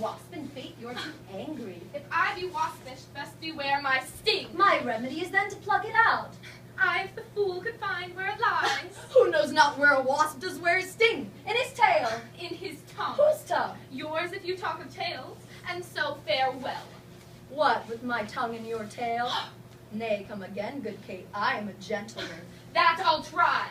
wasp in fate, you're too angry. If I be waspish, best beware my sting. My remedy is then to pluck it out. I, if the fool could find where it lies. Who knows not where a wasp does wear his sting? In his tail. In his tongue. Whose tongue? Yours if you talk of tails, and so farewell. What, with my tongue in your tail? Nay, come again, good Kate, I am a gentleman. That I'll try.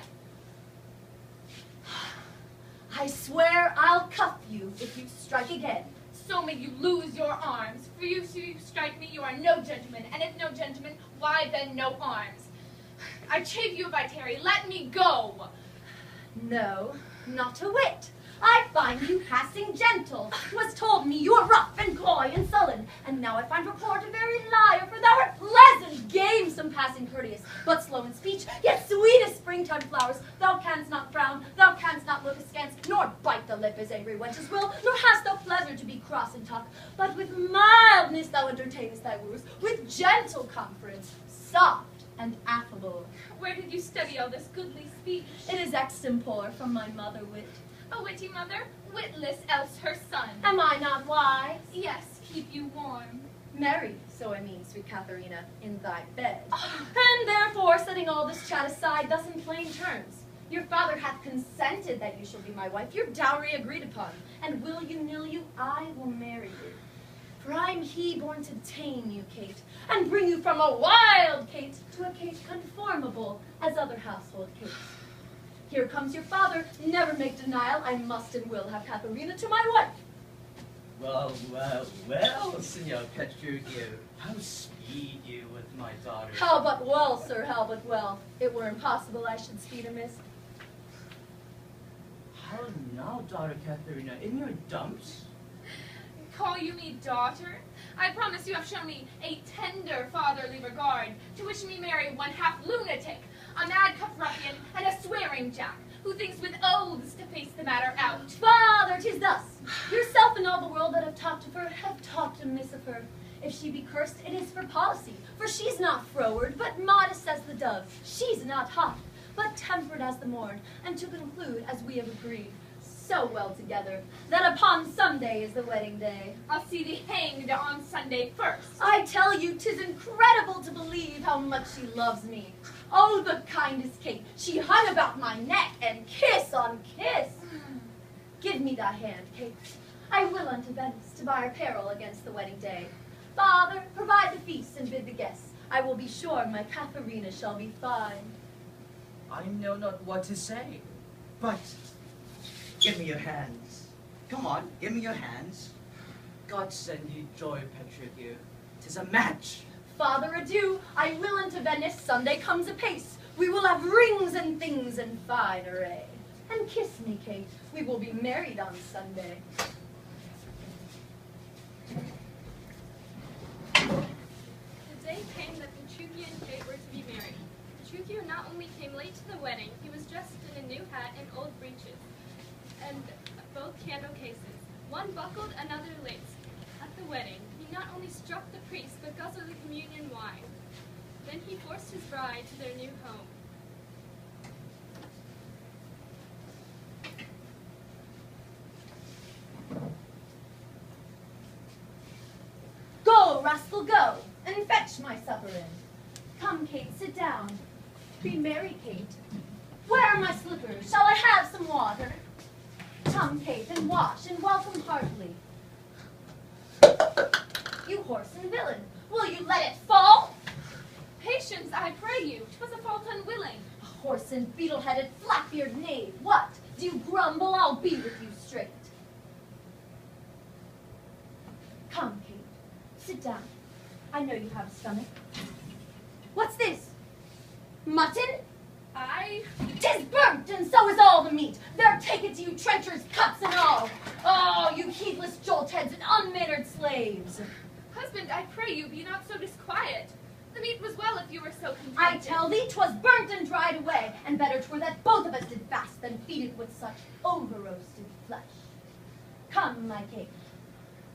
I swear I'll cuff you if you strike again. So may you lose your arms. For you, so you strike me, you are no gentleman. And if no gentleman, why then no arms? I chafe you if I tarry. Let me go. No, not a whit. I find you passing gentle. 'Twas told me you were rough and coy and sullen, and now I find report a very liar, for thou art pleasant, gamesome, passing courteous, but slow in speech, yet sweet as springtime flowers. Thou canst not frown, thou canst not look askance, nor bite the lip as angry wenches will, nor hast thou pleasure to be cross in talk, but with mildness thou entertainest thy wooers, with gentle conference, soft and affable. Where did you study all this goodly speech? It is extempore from my mother wit. A witty mother, witless else her son. Am I not wise? Yes, keep you warm. Married, so I mean, sweet Katharina, in thy bed. And therefore, setting all this chat aside, thus in plain terms, your father hath consented that you shall be my wife, your dowry agreed upon, and will you, nill you, I will marry you. For I'm he born to tame you, Kate, and bring you from a wild Kate to a Kate conformable as other household Kates. Here comes your father, never make denial, I must and will have Katharina to my wife. Well, well, well, Signor Petruchio, how speed you with my daughter? How but well, sir, how but well. It were impossible I should speed amiss. How now, daughter Katharina, in your dumps? Call you me daughter? I promise you have shown me a tender fatherly regard, to wish me marry one half lunatic, a madcap ruffian, and a swearing jack, who thinks with oaths to face the matter out. Father, 'tis thus. Yourself and all the world that have talked of her have talked amiss of her. If she be cursed, it is for policy, for she's not froward, but modest as the dove. She's not hot, but temperate as the morn, and to conclude, as we have agreed, so well together, that upon Sunday is the wedding day. I'll see thee hanged on Sunday first. I tell you, 'tis incredible to believe how much she loves me. Oh, the kindest Kate, she hung about my neck, and kiss on kiss. Give me thy hand, Kate. I will unto Venice to buy apparel against the wedding day. Father, provide the feast and bid the guests. I will be sure my Katharina shall be fine. I know not what to say, but give me your hands. Come on, give me your hands. God send you joy, Petruchio. 'Tis a match. Father, adieu. I will unto Venice. Sunday comes apace. We will have rings and things in fine array. And kiss me, Kate. We will be married on Sunday. The day came that Petruchio and Kate were to be married. Petruchio not only came late to the wedding, he was dressed in a new hat and old breeches, and both candle cases. One buckled, another laced. At the wedding, he not only struck the priest, but guzzled the communion wine. Then he forced his bride to their new home. Go, rascal, go, and fetch my supper in. Come, Kate, sit down. Be merry, Kate. Where are my slippers? Shall I have some water? Come, Kate, and wash, and welcome heartily. You whoreson villain, will you let it fall? Patience, I pray you. 'Twas a fault unwilling. A whoreson, beetle-headed, flat-eared knave. What? Do you grumble? I'll be with you straight. Come, Kate, sit down. I know you have a stomach. What's this? Mutton? I... 'Tis burnt, and so is all the meat. There, take it to you, trenchers, cuts and all. Oh, you heedless joltheads and unmannered slaves. Husband, I pray you, be not so disquiet. The meat was well if you were so contented. I tell thee, 'twas burnt and dried away, and better 'twere that both of us did fast than feed it with such over-roasted flesh. Come, my Kate,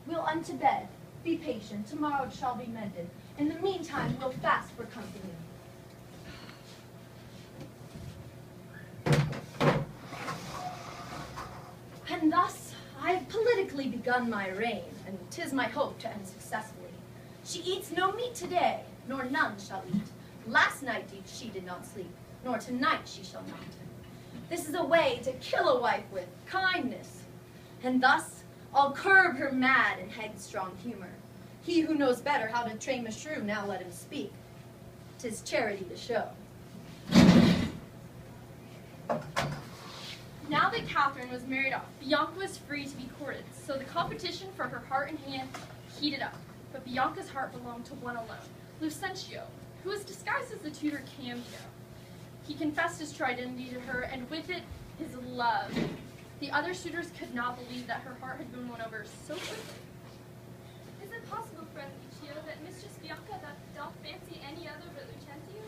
we'll unto bed. Be patient, tomorrow it shall be mended. In the meantime, we'll fast for company. And thus I have politically begun begun my reign, and 'tis my hope to end successfully. She eats no meat today, nor none shall eat. Last night she did not sleep, nor tonight she shall not. This is a way to kill a wife with kindness, and thus I'll curb her mad and headstrong humor. He who knows better how to train a shrew, now let him speak. 'Tis charity to show. Now that Catherine was married off, Bianca was free to be courted, so the competition for her heart and hand heated up. But Bianca's heart belonged to one alone, Lucentio, who was disguised as the tutor Cambio. He confessed his true identity to her, and with it, his love. The other suitors could not believe that her heart had been won over so quickly. Is it possible, friend Lucio, that Mistress Bianca doth fancy any other but Lucentio?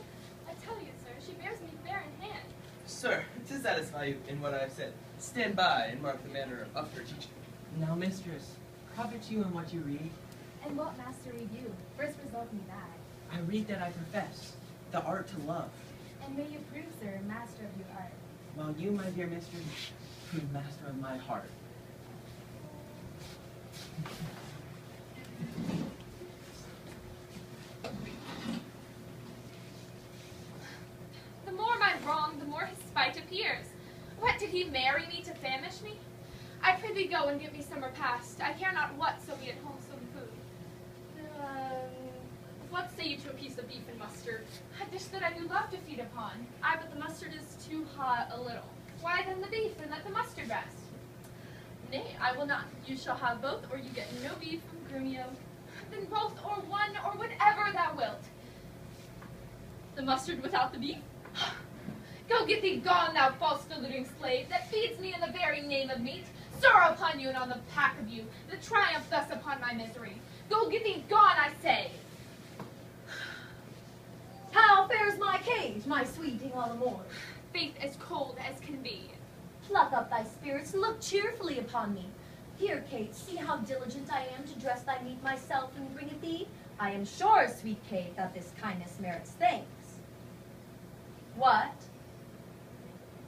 I tell you, sir, she bears me fair in hand. Sir, to satisfy you in what I have said, stand by and mark the manner of her teaching. Now, mistress, profit you in what you read. And what master read you? First result me that. I read that I profess the art to love, And may you prove, sir, master of your art. while you, my dear mistress, prove master of my heart. The more my wrong, the more his spite appears. What, did he marry me to famish me? I prithee go and give me some repast. I care not what, so be it wholesome food. What say you to a piece of beef and mustard? A dish that I do love to feed upon. Aye, but the mustard is too hot a little. Why then the beef, and let the mustard rest? Nay, I will not. You shall have both, or you get no beef from Grumio. Then both, or one, or whatever thou wilt. The mustard without the beef? Go get thee gone, thou false deluding slave, that feeds me in the very name of meat. Sorrow upon you and on the pack of you, that triumph thus upon my misery. Go get thee gone, I say. How fares my cage, my sweeting all the more? Faith as cold as can be. Pluck up thy spirits, look cheerfully upon me. Here, Kate, see how diligent I am to dress thy meat myself and bring it thee. I am sure, sweet Kate, that this kindness merits thanks. What?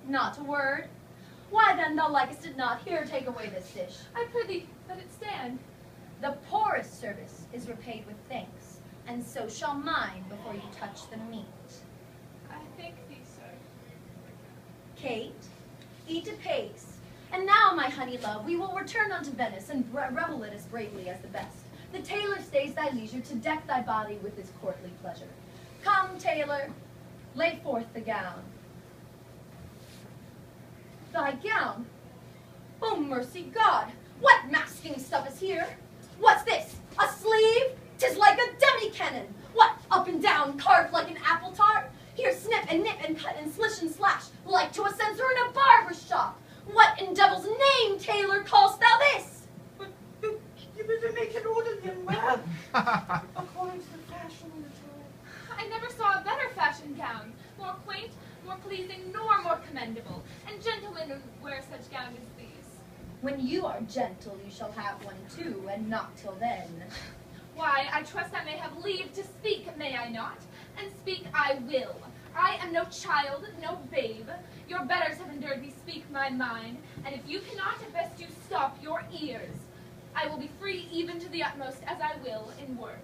Not a word? Why then thou likest it not? Here, take away this dish. I prithee, let it stand. The poorest service is repaid with thanks, and so shall mine before you touch the meat. I thank thee, sir. Kate, eat apace. And now, my honey love, we will return unto Venice and revel it as bravely as the best. The tailor stays thy leisure to deck thy body with his courtly pleasure. Come, tailor, lay forth the gown. Thy gown? Oh, mercy God! What masking stuff is here? What's this? A sleeve? 'Tis like a demi-cannon. What, up and down, carved like an apple tart? Here, snip and nip and cut and slish and slash, like to a censor in a barber's shop. What in devil's name, tailor, call'st thou this? But you better make it orderly and well, according to the fashion of the time. I never saw a better fashioned gown, more quaint, more pleasing, nor more commendable. And gentlemen would wear such gowns as these. When you are gentle, you shall have one too, and not till then. Why, I trust I may have leave to speak, may I not? And speak I will. I am no child, no babe. Your betters have endured me speak my mind, and if you cannot, at best you stop your ears. I will be free even to the utmost, as I will in words.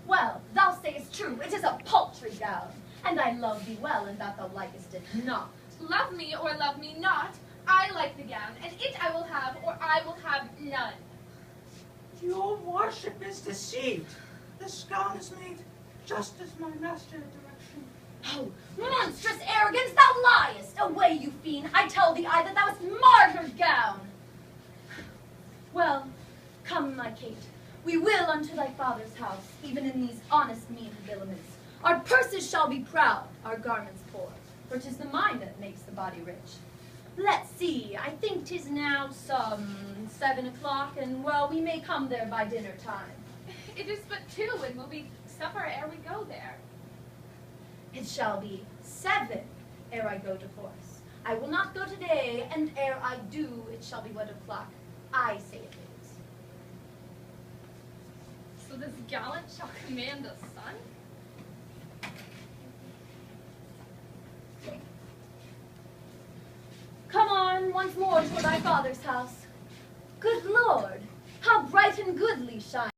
Well, thou sayest true, it is a paltry gown, and I love thee well, and that thou likest it not. Love me or love me not, I like the gown, and it I will have, or I will have none. Your worship is deceived. This gown is made just as my master direction. Oh, monstrous arrogance, thou liest! Away, you fiend, I tell thee I that thou hast marred her gown. Well, come, my Kate, we will unto thy father's house, even in these honest mean habiliments. Our purses shall be proud, our garments poor, for 'tis the mind that makes the body rich. Let's see, I think 'tis now some 7 o'clock, and well, we may come there by dinner time. It is but 2, and will be supper ere we go there. It shall be 7 ere I go to horse. I will not go today, and ere I do, it shall be what o'clock I say it is. So this gallant shall command the sun? Come on, once more to thy father's house. Good Lord, how right and goodly shine.